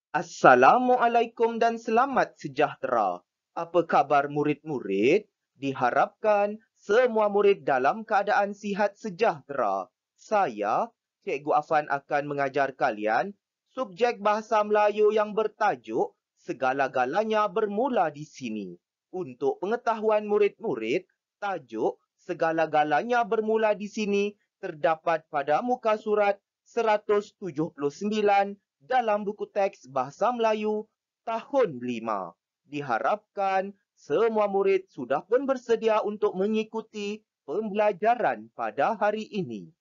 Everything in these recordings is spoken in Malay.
Assalamualaikum dan selamat sejahtera. Apa khabar murid-murid? Diharapkan semua murid dalam keadaan sihat sejahtera. Saya, Cikgu Afan akan mengajar kalian subjek Bahasa Melayu yang bertajuk Segala-galanya bermula di sini. Untuk pengetahuan murid-murid, tajuk Segala-galanya bermula di sini terdapat pada muka surat 179 dalam buku teks Bahasa Melayu tahun 5. Diharapkan semua murid sudah pun bersedia untuk mengikuti pembelajaran pada hari ini.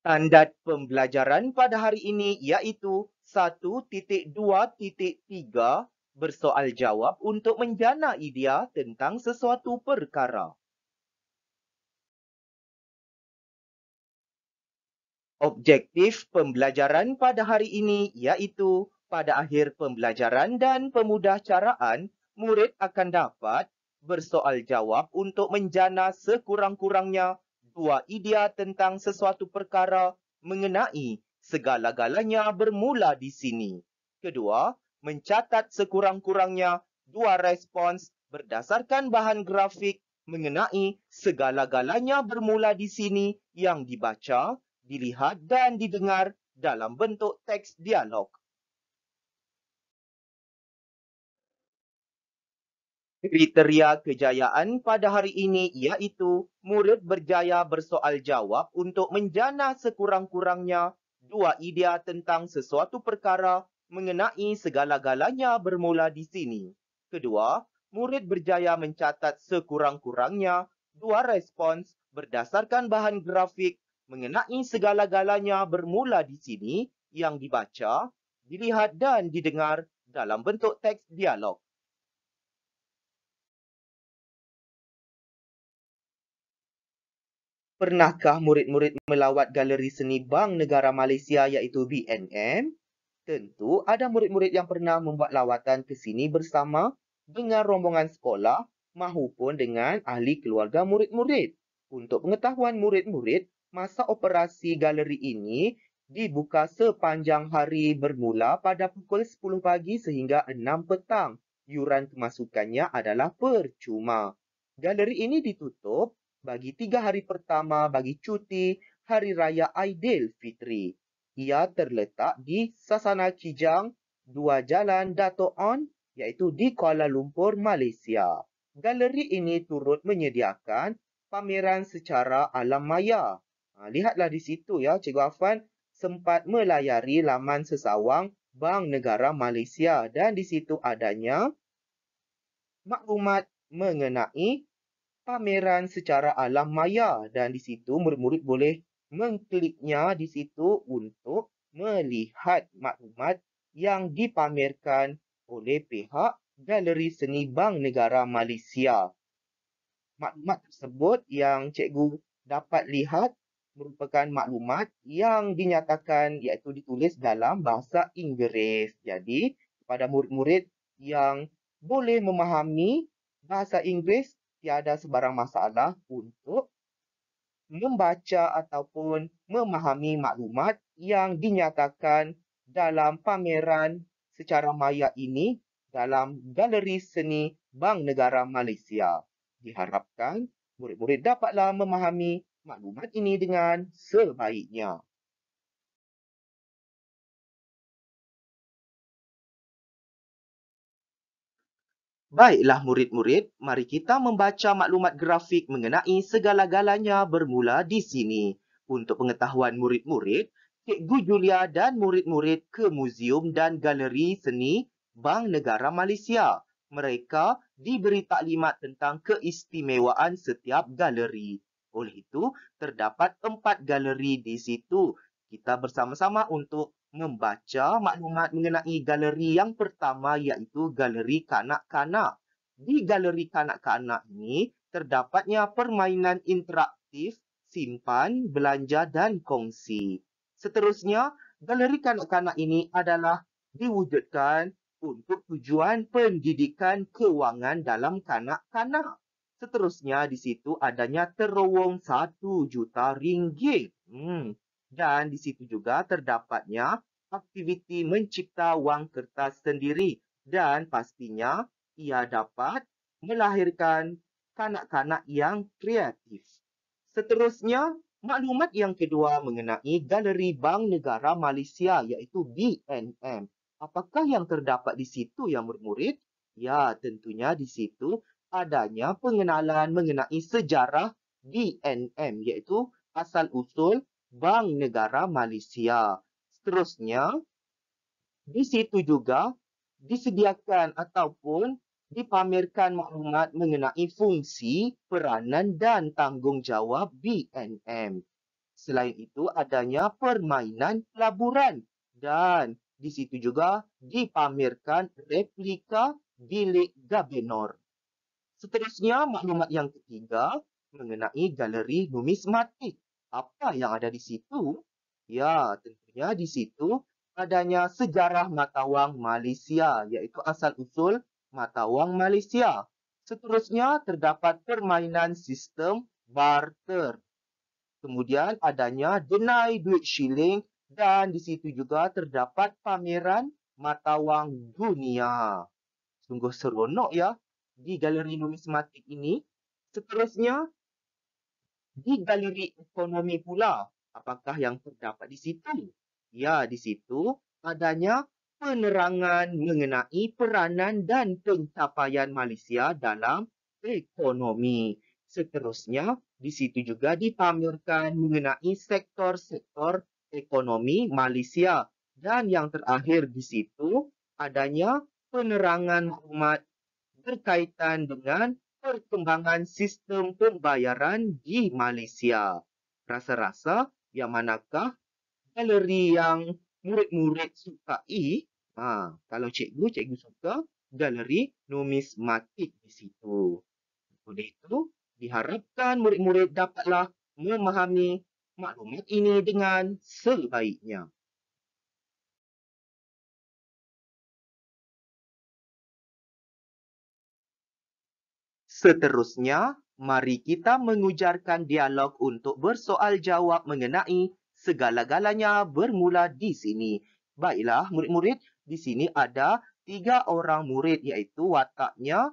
Standard pembelajaran pada hari ini iaitu 1.2.3 bersoal jawab untuk menjana idea tentang sesuatu perkara. Objektif pembelajaran pada hari ini iaitu pada akhir pembelajaran dan pemudahcaraan, murid akan dapat bersoal jawab untuk menjana sekurang-kurangnya dua idea tentang sesuatu perkara mengenai segala-galanya bermula di sini. Kedua, mencatat sekurang-kurangnya dua respons berdasarkan bahan grafik mengenai segala-galanya bermula di sini yang dibaca, dilihat dan didengar dalam bentuk teks dialog. Kriteria kejayaan pada hari ini iaitu murid berjaya bersoal jawab untuk menjana sekurang-kurangnya dua idea tentang sesuatu perkara mengenai segala-galanya bermula di sini. Kedua, murid berjaya mencatat sekurang-kurangnya dua respons berdasarkan bahan grafik mengenai segala-galanya bermula di sini yang dibaca, dilihat dan didengar dalam bentuk teks dialog. Pernahkah murid-murid melawat Galeri Seni Bank Negara Malaysia iaitu BNM? Tentu ada murid-murid yang pernah membuat lawatan ke sini bersama dengan rombongan sekolah mahupun dengan ahli keluarga murid-murid. Untuk pengetahuan murid-murid, masa operasi galeri ini dibuka sepanjang hari bermula pada pukul 10 pagi sehingga 6 petang. Yuran kemasukannya adalah percuma. Galeri ini ditutup bagi 3 hari pertama bagi cuti Hari Raya Aidilfitri. Ia terletak di Sasana Kijang, 2 Jalan Dato' On, iaitu di Kuala Lumpur, Malaysia. Galeri ini turut menyediakan pameran secara alam maya. Lihatlah di situ ya, Cikgu Afan sempat melayari laman sesawang Bank Negara Malaysia dan di situ adanya maklumat mengenai pameran secara alam maya dan di situ murid-murid boleh mengkliknya di situ untuk melihat maklumat yang dipamerkan oleh pihak Galeri Seni Bank Negara Malaysia. Maklumat tersebut yang cikgu dapat lihat merupakan maklumat yang dinyatakan iaitu ditulis dalam bahasa Inggeris. Jadi, kepada murid-murid yang boleh memahami bahasa Inggeris, tiada sebarang masalah untuk membaca ataupun memahami maklumat yang dinyatakan dalam pameran secara maya ini dalam Galeri Seni Bank Negara Malaysia. Diharapkan murid-murid dapatlah memahami maklumat ini dengan sebaiknya. Baiklah murid-murid, mari kita membaca maklumat grafik mengenai segala-galanya bermula di sini. Untuk pengetahuan murid-murid, Cikgu Julia dan murid-murid ke Muzium dan Galeri Seni Bank Negara Malaysia. Mereka diberi taklimat tentang keistimewaan setiap galeri. Oleh itu, terdapat 4 galeri di situ. Kita bersama-sama untuk membaca maklumat mengenai galeri yang pertama iaitu galeri kanak-kanak. Di galeri kanak-kanak ini terdapatnya permainan interaktif, simpan, belanja dan kongsi. Seterusnya, galeri kanak-kanak ini adalah diwujudkan untuk tujuan pendidikan kewangan dalam kanak-kanak. Seterusnya di situ adanya terowong 1 juta ringgit. Dan di situ juga terdapatnya aktiviti mencipta wang kertas sendiri dan pastinya ia dapat melahirkan kanak-kanak yang kreatif. Seterusnya, maklumat yang kedua mengenai Galeri Bank Negara Malaysia iaitu BNM. Apakah yang terdapat di situ ya murid-murid? Ya, tentunya di situ adanya pengenalan mengenai sejarah BNM iaitu asal-usul Bank Negara Malaysia. Seterusnya, di situ juga disediakan ataupun dipamerkan maklumat mengenai fungsi, peranan dan tanggungjawab BNM. Selain itu adanya permainan pelaburan dan di situ juga dipamerkan replika bilik Gabenor. Seterusnya, maklumat yang ketiga mengenai galeri numismatik. Apa yang ada di situ? Ya, tentunya di situ adanya sejarah mata wang Malaysia, iaitu asal-usul mata wang Malaysia. Seterusnya, terdapat permainan sistem barter. Kemudian adanya denai duit shilling dan di situ juga terdapat pameran mata wang dunia. Sungguh seronok ya di galeri numismatik ini. Seterusnya, di galeri ekonomi pula, apakah yang terdapat di situ? Ya, di situ adanya penerangan mengenai peranan dan pencapaian Malaysia dalam ekonomi. Seterusnya, di situ juga dipamerkan mengenai sektor-sektor ekonomi Malaysia. Dan yang terakhir di situ adanya penerangan maklumat berkaitan dengan perkembangan sistem pembayaran di Malaysia. Rasa-rasa yang manakah galeri yang murid-murid sukai? Kalau cikgu suka galeri numismatik di situ. Oleh itu, diharapkan murid-murid dapatlah memahami maklumat ini dengan sebaiknya. Seterusnya, mari kita mengujarkan dialog untuk bersoal jawab mengenai segala-galanya bermula di sini. Baiklah, murid-murid, di sini ada 3 orang murid iaitu wataknya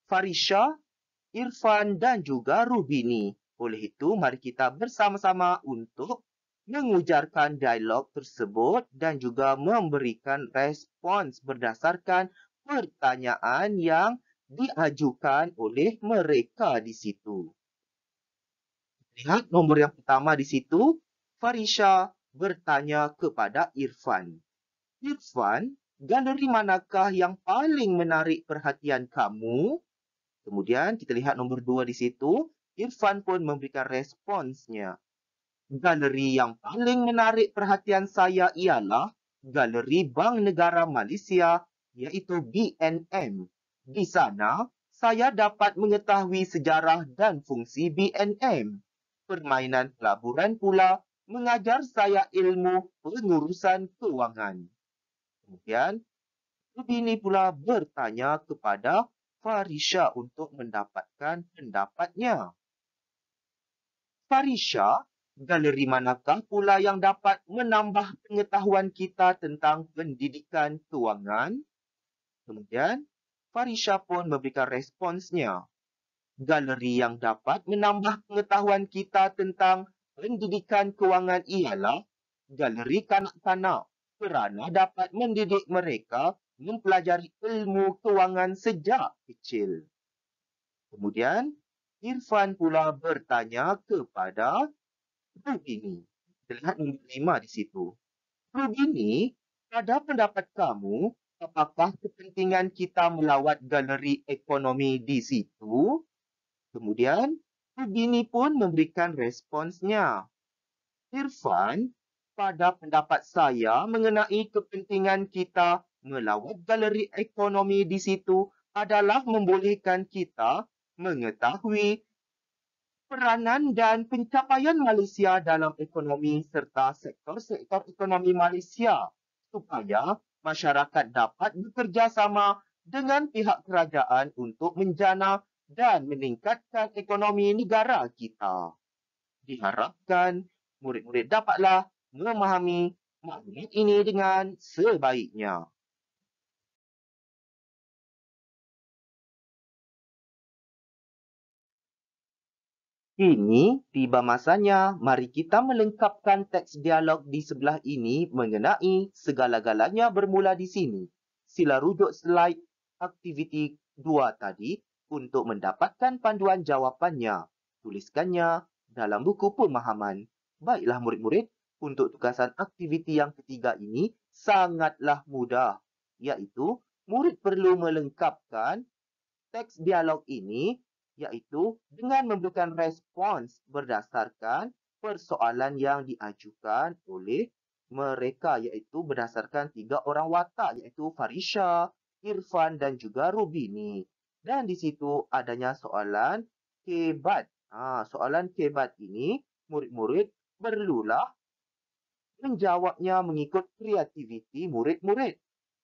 Farisha, Irfan dan juga Rubini. Oleh itu, mari kita bersama-sama untuk mengujarkan dialog tersebut dan juga memberikan respons berdasarkan pertanyaan yang diajukan oleh mereka di situ. Lihat nombor yang pertama di situ, Farisha bertanya kepada Irfan. Irfan, galeri manakah yang paling menarik perhatian kamu? Kemudian kita lihat nombor 2 di situ, Irfan pun memberikan responsnya. Galeri yang paling menarik perhatian saya ialah Galeri Bank Negara Malaysia iaitu BNM. Di sana, saya dapat mengetahui sejarah dan fungsi BNM. Permainan pelaburan pula mengajar saya ilmu pengurusan kewangan. Kemudian, Rubini pula bertanya kepada Farisha untuk mendapatkan pendapatnya. Farisha, galeri manakah pula yang dapat menambah pengetahuan kita tentang pendidikan kewangan? Kemudian, Farisha pun memberikan responsnya. Galeri yang dapat menambah pengetahuan kita tentang pendidikan kewangan ialah galeri kanak-kanak kerana dapat mendidik mereka mempelajari ilmu kewangan sejak kecil. Kemudian, Irfan pula bertanya kepada Rubini. Lihat nombor 5 di situ. Rubini, pada pendapat kamu, apakah kepentingan kita melawat galeri ekonomi di situ? Kemudian, Rubini pun memberikan responsnya. Irfan, pada pendapat saya mengenai kepentingan kita melawat galeri ekonomi di situ adalah membolehkan kita mengetahui peranan dan pencapaian Malaysia dalam ekonomi serta sektor-sektor ekonomi Malaysia supaya masyarakat dapat bekerjasama dengan pihak kerajaan untuk menjana dan meningkatkan ekonomi negara kita. Diharapkan murid-murid dapatlah memahami maklumat ini dengan sebaiknya. Kini tiba masanya mari kita melengkapkan teks dialog di sebelah ini mengenai segala-galanya bermula di sini. Sila rujuk slide aktiviti 2 tadi untuk mendapatkan panduan jawapannya. Tuliskannya dalam buku pemahaman. Baiklah murid-murid, untuk tugasan aktiviti yang ketiga ini sangatlah mudah, iaitu murid perlu melengkapkan teks dialog ini iaitu dengan memberikan respons berdasarkan persoalan yang diajukan oleh mereka iaitu berdasarkan 3 orang watak iaitu Farisha, Irfan dan juga Rubini. Dan di situ adanya soalan kebat. Soalan kebat ini murid-murid perlulah menjawabnya mengikut kreativiti murid-murid.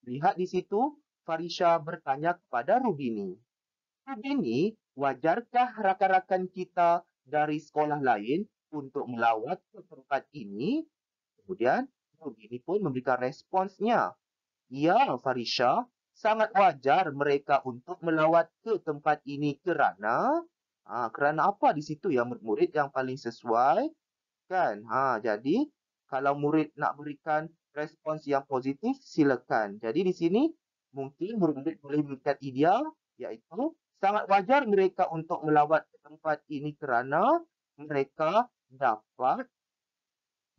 Lihat di situ Farisha bertanya kepada Rubini. Rubini, wajarkah rakan-rakan kita dari sekolah lain untuk melawat ke tempat ini? Kemudian, Rubini pun memberikan responsnya. Ya, Farisha, sangat wajar mereka untuk melawat ke tempat ini kerana apa di situ ya murid-murid yang paling sesuai? Kan? Jadi, kalau murid nak berikan respons yang positif, silakan. Jadi di sini mungkin murid-murid boleh berikan idea iaitu sangat wajar mereka untuk melawat ke tempat ini kerana mereka dapat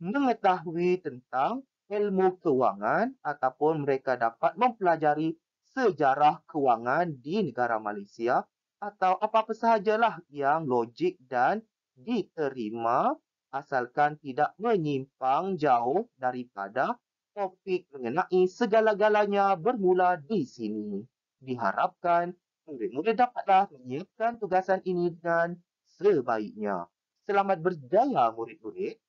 mengetahui tentang ilmu kewangan ataupun mereka dapat mempelajari sejarah kewangan di negara Malaysia atau apa-apa sahajalah yang logik dan diterima asalkan tidak menyimpang jauh daripada topik mengenai segala-galanya bermula di sini. Diharapkan murid-murid dapatlah menyiapkan tugasan ini dengan sebaiknya. Selamat berjaya murid-murid.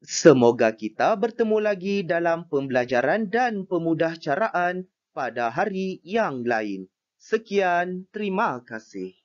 Semoga kita bertemu lagi dalam pembelajaran dan pemudahcaraan pada hari yang lain. Sekian, terima kasih.